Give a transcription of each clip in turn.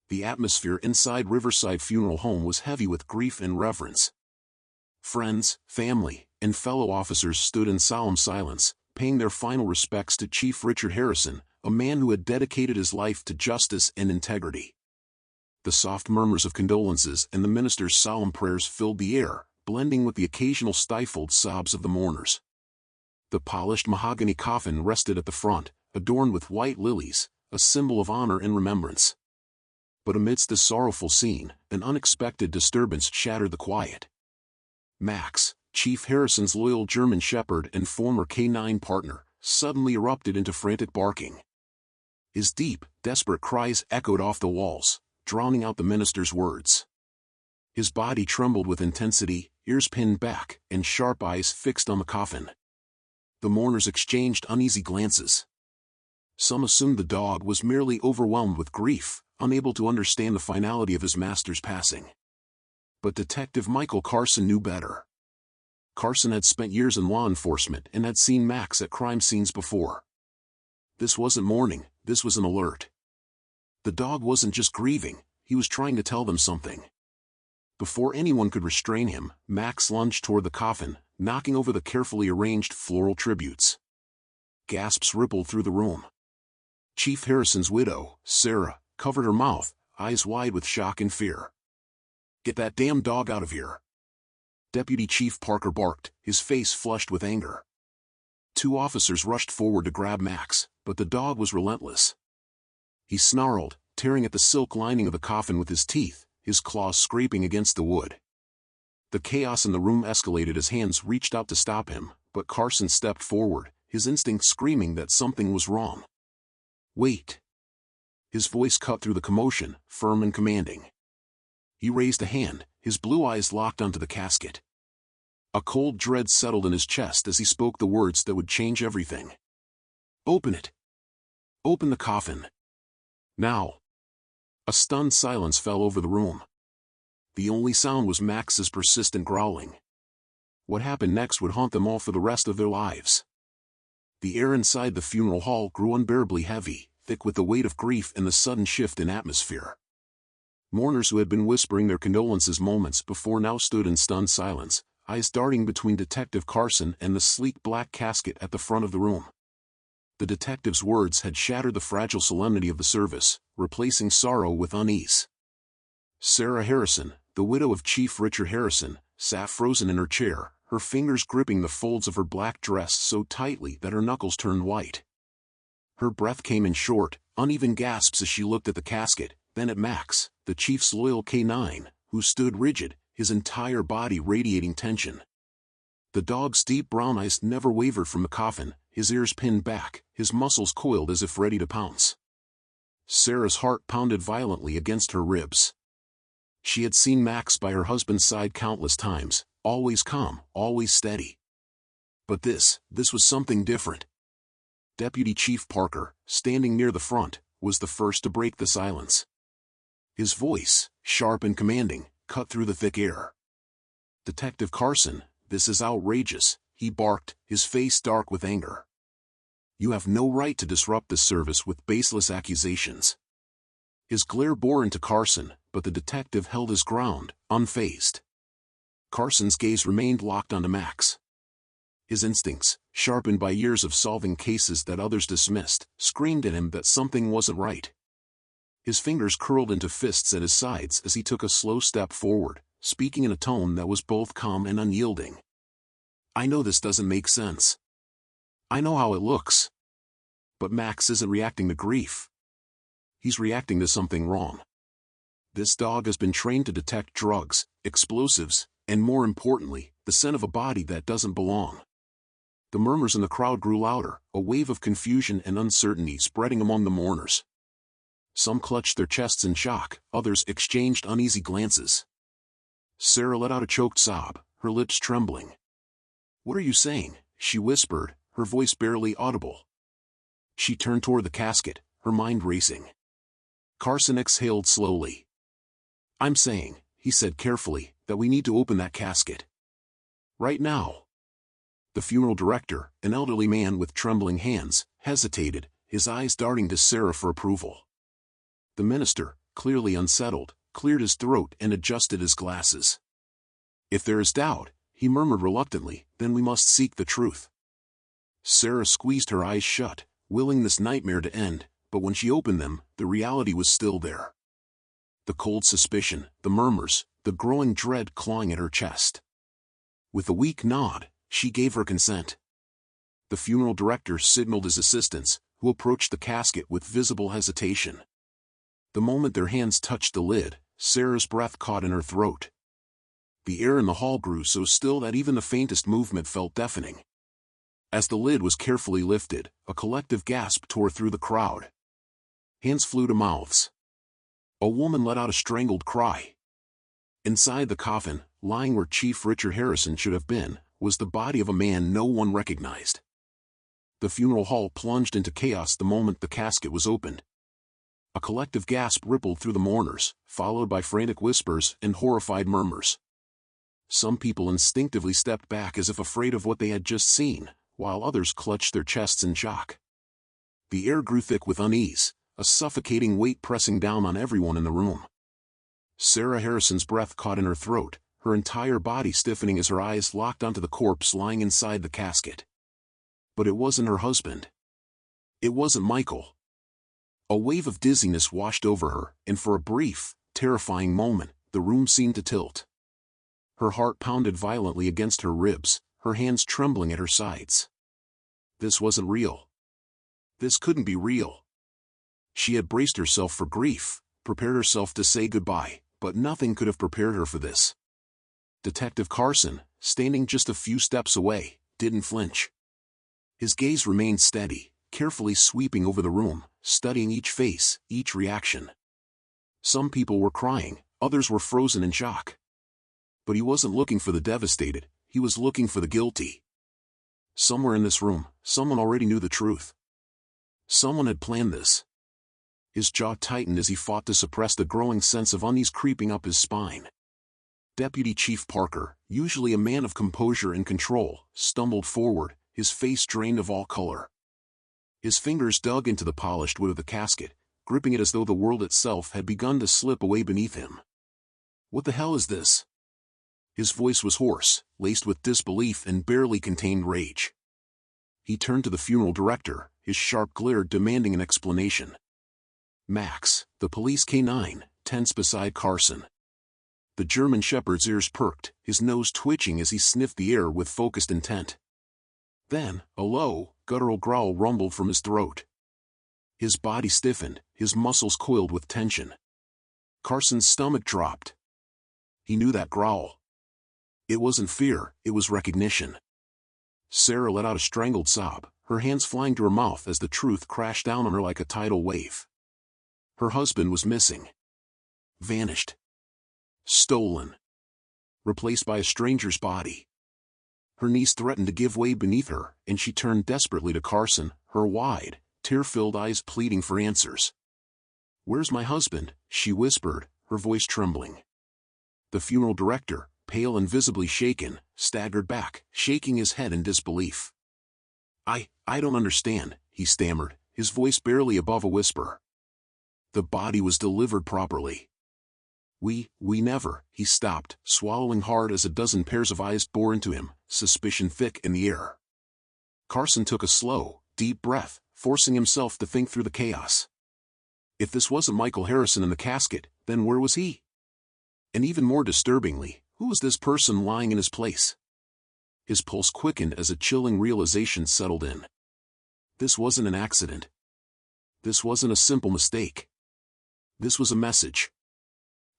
The atmosphere inside Riverside Funeral Home was heavy with grief and reverence. Friends, family, and fellow officers stood in solemn silence, paying their final respects to Chief Richard Harrison, a man who had dedicated his life to justice and integrity. The soft murmurs of condolences and the minister's solemn prayers filled the air, blending with the occasional stifled sobs of the mourners. The polished mahogany coffin rested at the front, adorned with white lilies, a symbol of honor and remembrance. But amidst this sorrowful scene, an unexpected disturbance shattered the quiet. Max, Chief Harrison's loyal German shepherd and former K-9 partner, suddenly erupted into frantic barking. His deep, desperate cries echoed off the walls, drowning out the minister's words. His body trembled with intensity, ears pinned back, and sharp eyes fixed on the coffin. The mourners exchanged uneasy glances. Some assumed the dog was merely overwhelmed with grief, unable to understand the finality of his master's passing. But Detective Michael Carson knew better. Carson had spent years in law enforcement and had seen Max at crime scenes before. This wasn't mourning, this was an alert. The dog wasn't just grieving, he was trying to tell them something. Before anyone could restrain him, Max lunged toward the coffin, knocking over the carefully arranged floral tributes. Gasps rippled through the room. Chief Harrison's widow, Sarah, covered her mouth, eyes wide with shock and fear. "Get that damn dog out of here!" Deputy Chief Parker barked, his face flushed with anger. 2 officers rushed forward to grab Max, but the dog was relentless. He snarled, tearing at the silk lining of the coffin with his teeth, his claws scraping against the wood. The chaos in the room escalated as hands reached out to stop him, but Carson stepped forward, his instinct screaming that something was wrong. "Wait!" His voice cut through the commotion, firm and commanding. He raised a hand, his blue eyes locked onto the casket. A cold dread settled in his chest as he spoke the words that would change everything. "Open it! Open the coffin! Now!" A stunned silence fell over the room. The only sound was Max's persistent growling. What happened next would haunt them all for the rest of their lives. The air inside the funeral hall grew unbearably heavy, thick with the weight of grief and the sudden shift in atmosphere. Mourners who had been whispering their condolences moments before now stood in stunned silence, eyes darting between Detective Carson and the sleek black casket at the front of the room. The detective's words had shattered the fragile solemnity of the service, replacing sorrow with unease. Sarah Harrison, the widow of Chief Richard Harrison, sat frozen in her chair, her fingers gripping the folds of her black dress so tightly that her knuckles turned white. Her breath came in short, uneven gasps as she looked at the casket, then at Max, the chief's loyal K-9, who stood rigid, his entire body radiating tension. The dog's deep brown eyes never wavered from the coffin, his ears pinned back, his muscles coiled as if ready to pounce. Sarah's heart pounded violently against her ribs. She had seen Max by her husband's side countless times, always calm, always steady. But this was something different. Deputy Chief Parker, standing near the front, was the first to break the silence. His voice, sharp and commanding, cut through the thick air. "Detective Carson, this is outrageous," he barked, his face dark with anger. "You have no right to disrupt this service with baseless accusations." His glare bore into Carson, but the detective held his ground, unfazed. Carson's gaze remained locked onto Max. His instincts, sharpened by years of solving cases that others dismissed, screamed at him that something wasn't right. His fingers curled into fists at his sides as he took a slow step forward, speaking in a tone that was both calm and unyielding. "I know this doesn't make sense. I know how it looks. But Max isn't reacting to grief. He's reacting to something wrong. This dog has been trained to detect drugs, explosives, and more importantly, the scent of a body that doesn't belong." The murmurs in the crowd grew louder, a wave of confusion and uncertainty spreading among the mourners. Some clutched their chests in shock, others exchanged uneasy glances. Sarah let out a choked sob, her lips trembling. "What are you saying?" she whispered, her voice barely audible. She turned toward the casket, her mind racing. Carson exhaled slowly. "I'm saying," he said carefully, "that we need to open that casket. Right now." The funeral director, an elderly man with trembling hands, hesitated, his eyes darting to Sarah for approval. The minister, clearly unsettled, cleared his throat and adjusted his glasses. "If there is doubt," he murmured reluctantly, "then we must seek the truth." Sarah squeezed her eyes shut, willing this nightmare to end, but when she opened them, the reality was still there. The cold suspicion, the murmurs, the growing dread clawing at her chest. With a weak nod, she gave her consent. The funeral director signaled his assistants, who approached the casket with visible hesitation. The moment their hands touched the lid, Sarah's breath caught in her throat. The air in the hall grew so still that even the faintest movement felt deafening. As the lid was carefully lifted, a collective gasp tore through the crowd. Hands flew to mouths. A woman let out a strangled cry. Inside the coffin, lying where Chief Richard Harrison should have been, was the body of a man no one recognized. The funeral hall plunged into chaos the moment the casket was opened. A collective gasp rippled through the mourners, followed by frantic whispers and horrified murmurs. Some people instinctively stepped back as if afraid of what they had just seen, while others clutched their chests in shock. The air grew thick with unease, a suffocating weight pressing down on everyone in the room. Sarah Harrison's breath caught in her throat, her entire body stiffening as her eyes locked onto the corpse lying inside the casket. But it wasn't her husband. It wasn't Michael. A wave of dizziness washed over her, and for a brief, terrifying moment, the room seemed to tilt. Her heart pounded violently against her ribs, her hands trembling at her sides. This wasn't real. This couldn't be real. She had braced herself for grief, prepared herself to say goodbye, but nothing could have prepared her for this. Detective Carson, standing just a few steps away, didn't flinch. His gaze remained steady, carefully sweeping over the room, studying each face, each reaction. Some people were crying, others were frozen in shock. But he wasn't looking for the devastated, he was looking for the guilty. Somewhere in this room, someone already knew the truth. Someone had planned this. His jaw tightened as he fought to suppress the growing sense of unease creeping up his spine. Deputy Chief Parker, usually a man of composure and control, stumbled forward, his face drained of all color. His fingers dug into the polished wood of the casket, gripping it as though the world itself had begun to slip away beneath him. "What the hell is this?" His voice was hoarse, laced with disbelief and barely contained rage. He turned to the funeral director, his sharp glare demanding an explanation. Max, the police K-9, tense beside Carson. The German shepherd's ears perked, his nose twitching as he sniffed the air with focused intent. Then, a low, guttural growl rumbled from his throat. His body stiffened, his muscles coiled with tension. Carson's stomach dropped. He knew that growl. It wasn't fear, it was recognition. Sarah let out a strangled sob, her hands flying to her mouth as the truth crashed down on her like a tidal wave. Her husband was missing. Vanished. Stolen. Replaced by a stranger's body. Her knees threatened to give way beneath her, and she turned desperately to Carson, her wide, tear-filled eyes pleading for answers. "Where's my husband?" she whispered, her voice trembling. The funeral director, pale and visibly shaken, staggered back, shaking his head in disbelief. I don't understand," he stammered, his voice barely above a whisper. "The body was delivered properly." We never," he stopped, swallowing hard as a dozen pairs of eyes bore into him, suspicion thick in the air. Carson took a slow, deep breath, forcing himself to think through the chaos. If this wasn't Michael Harrison in the casket, then where was he? And even more disturbingly, who was this person lying in his place? His pulse quickened as a chilling realization settled in. This wasn't an accident. This wasn't a simple mistake. This was a message.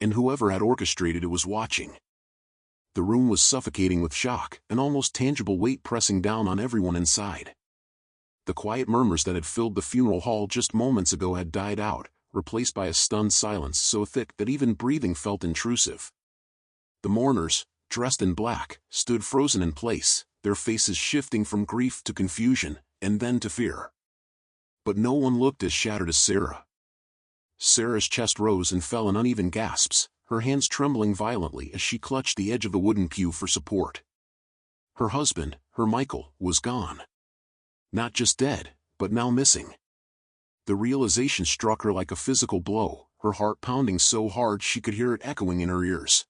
And whoever had orchestrated it was watching. The room was suffocating with shock, an almost tangible weight pressing down on everyone inside. The quiet murmurs that had filled the funeral hall just moments ago had died out, replaced by a stunned silence so thick that even breathing felt intrusive. The mourners, dressed in black, stood frozen in place, their faces shifting from grief to confusion, and then to fear. But no one looked as shattered as Sarah. Sarah's chest rose and fell in uneven gasps, her hands trembling violently as she clutched the edge of the wooden pew for support. Her husband, her Michael, was gone. Not just dead, but now missing. The realization struck her like a physical blow, her heart pounding so hard she could hear it echoing in her ears.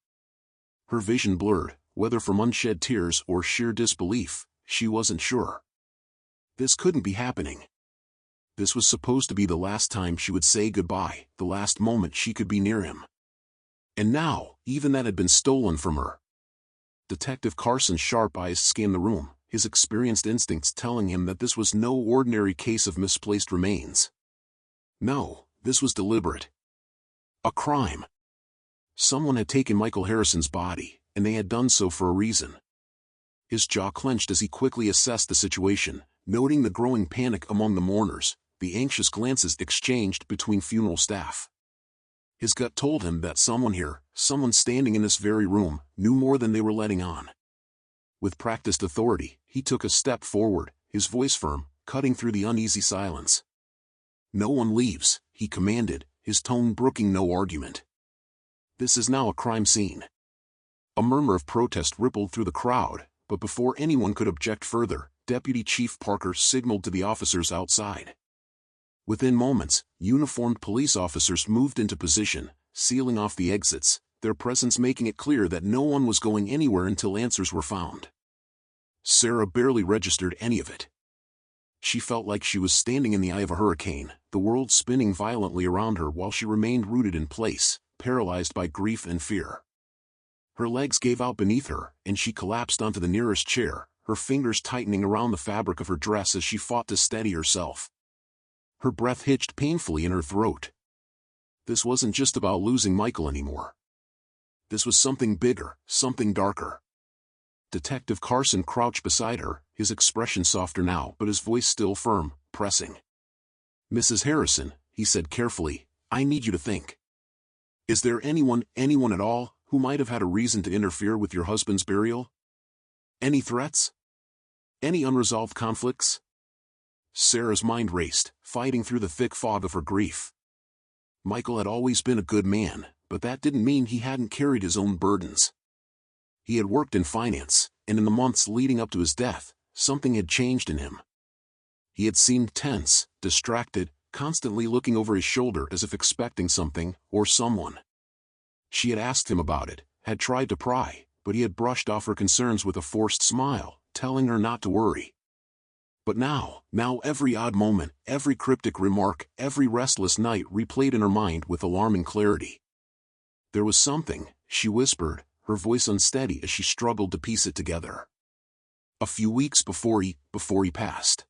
Her vision blurred, whether from unshed tears or sheer disbelief, she wasn't sure. This couldn't be happening. This was supposed to be the last time she would say goodbye, the last moment she could be near him. And now, even that had been stolen from her. Detective Carson's sharp eyes scanned the room, his experienced instincts telling him that this was no ordinary case of misplaced remains. No, this was deliberate. A crime. Someone had taken Michael Harrison's body, and they had done so for a reason. His jaw clenched as he quickly assessed the situation, noting the growing panic among the mourners, the anxious glances exchanged between funeral staff. His gut told him that someone here, someone standing in this very room, knew more than they were letting on. With practiced authority, he took a step forward, his voice firm, cutting through the uneasy silence. "No one leaves," he commanded, his tone brooking no argument. "This is now a crime scene." A murmur of protest rippled through the crowd, but before anyone could object further, Deputy Chief Parker signaled to the officers outside. Within moments, uniformed police officers moved into position, sealing off the exits, their presence making it clear that no one was going anywhere until answers were found. Sarah barely registered any of it. She felt like she was standing in the eye of a hurricane, the world spinning violently around her while she remained rooted in place, paralyzed by grief and fear. Her legs gave out beneath her, and she collapsed onto the nearest chair, her fingers tightening around the fabric of her dress as she fought to steady herself. Her breath hitched painfully in her throat. This wasn't just about losing Michael anymore. This was something bigger, something darker. Detective Carson crouched beside her, his expression softer now but his voice still firm, pressing. "Mrs. Harrison," he said carefully, "I need you to think. Is there anyone at all, who might have had a reason to interfere with your husband's burial? Any threats? Any unresolved conflicts?" Sarah's mind raced, fighting through the thick fog of her grief. Michael had always been a good man, but that didn't mean he hadn't carried his own burdens. He had worked in finance, and in the months leading up to his death, something had changed in him. He had seemed tense, distracted, constantly looking over his shoulder as if expecting something, or someone. She had asked him about it, had tried to pry, but he had brushed off her concerns with a forced smile, telling her not to worry. But now every odd moment, every cryptic remark, every restless night replayed in her mind with alarming clarity. "There was something," she whispered, her voice unsteady as she struggled to piece it together. "A few weeks before he passed.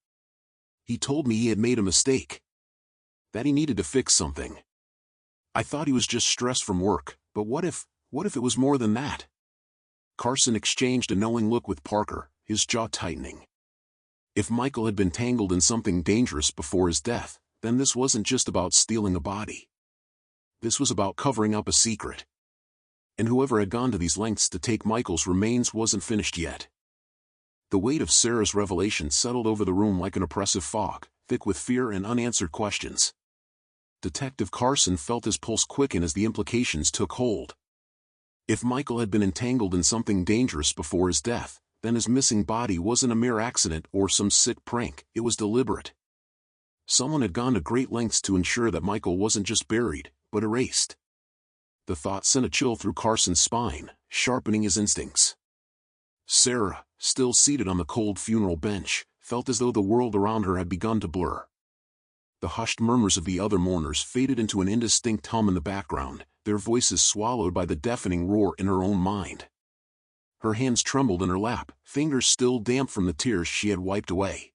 He told me he had made a mistake. That he needed to fix something. I thought he was just stressed from work, but what if it was more than that?" Carson exchanged a knowing look with Parker, his jaw tightening. If Michael had been tangled in something dangerous before his death, then this wasn't just about stealing a body. This was about covering up a secret. And whoever had gone to these lengths to take Michael's remains wasn't finished yet. The weight of Sarah's revelation settled over the room like an oppressive fog, thick with fear and unanswered questions. Detective Carson felt his pulse quicken as the implications took hold. If Michael had been entangled in something dangerous before his death, then his missing body wasn't a mere accident or some sick prank, it was deliberate. Someone had gone to great lengths to ensure that Michael wasn't just buried, but erased. The thought sent a chill through Carson's spine, sharpening his instincts. Sarah, still seated on the cold funeral bench, felt as though the world around her had begun to blur. The hushed murmurs of the other mourners faded into an indistinct hum in the background, their voices swallowed by the deafening roar in her own mind. Her hands trembled in her lap, fingers still damp from the tears she had wiped away.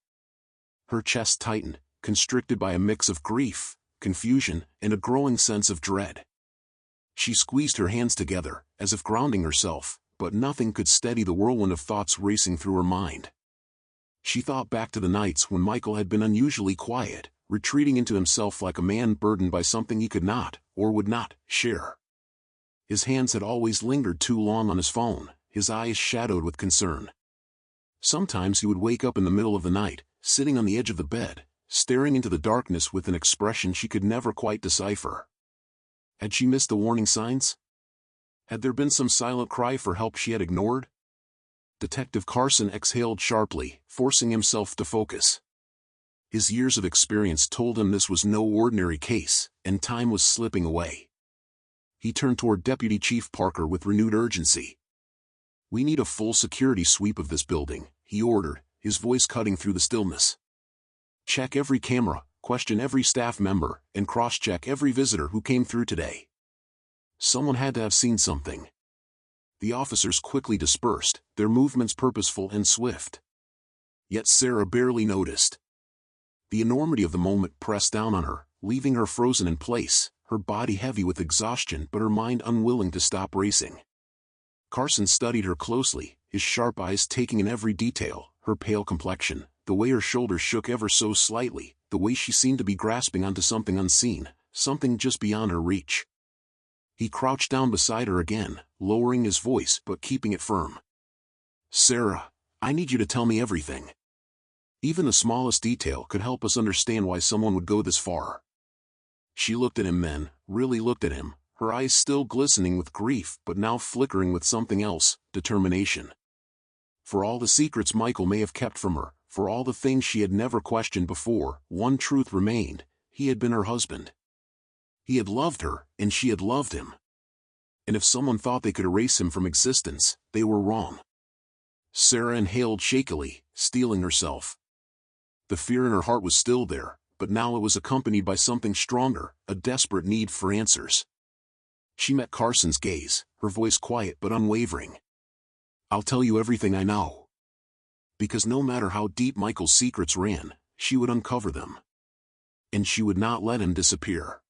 Her chest tightened, constricted by a mix of grief, confusion, and a growing sense of dread. She squeezed her hands together, as if grounding herself, but nothing could steady the whirlwind of thoughts racing through her mind. She thought back to the nights when Michael had been unusually quiet, retreating into himself like a man burdened by something he could not, or would not, share. His hands had always lingered too long on his phone, his eyes shadowed with concern. Sometimes he would wake up in the middle of the night, sitting on the edge of the bed, staring into the darkness with an expression she could never quite decipher. Had she missed the warning signs? Had there been some silent cry for help she had ignored? Detective Carson exhaled sharply, forcing himself to focus. His years of experience told him this was no ordinary case, and time was slipping away. He turned toward Deputy Chief Parker with renewed urgency. "We need a full security sweep of this building," he ordered, his voice cutting through the stillness. "Check every camera, question every staff member, and cross-check every visitor who came through today. Someone had to have seen something." The officers quickly dispersed, their movements purposeful and swift. Yet Sarah barely noticed. The enormity of the moment pressed down on her, leaving her frozen in place, her body heavy with exhaustion but her mind unwilling to stop racing. Carson studied her closely, his sharp eyes taking in every detail, her pale complexion, the way her shoulders shook ever so slightly, the way she seemed to be grasping onto something unseen, something just beyond her reach. He crouched down beside her again, lowering his voice but keeping it firm. "Sarah, I need you to tell me everything. Even the smallest detail could help us understand why someone would go this far." She looked at him then, really looked at him, her eyes still glistening with grief but now flickering with something else, determination. For all the secrets Michael may have kept from her, for all the things she had never questioned before, one truth remained: he had been her husband. He had loved her, and she had loved him. And if someone thought they could erase him from existence, they were wrong. Sarah inhaled shakily, steeling herself. The fear in her heart was still there, but now it was accompanied by something stronger, a desperate need for answers. She met Carson's gaze, her voice quiet but unwavering. "I'll tell you everything I know." Because no matter how deep Michael's secrets ran, she would uncover them. And she would not let him disappear.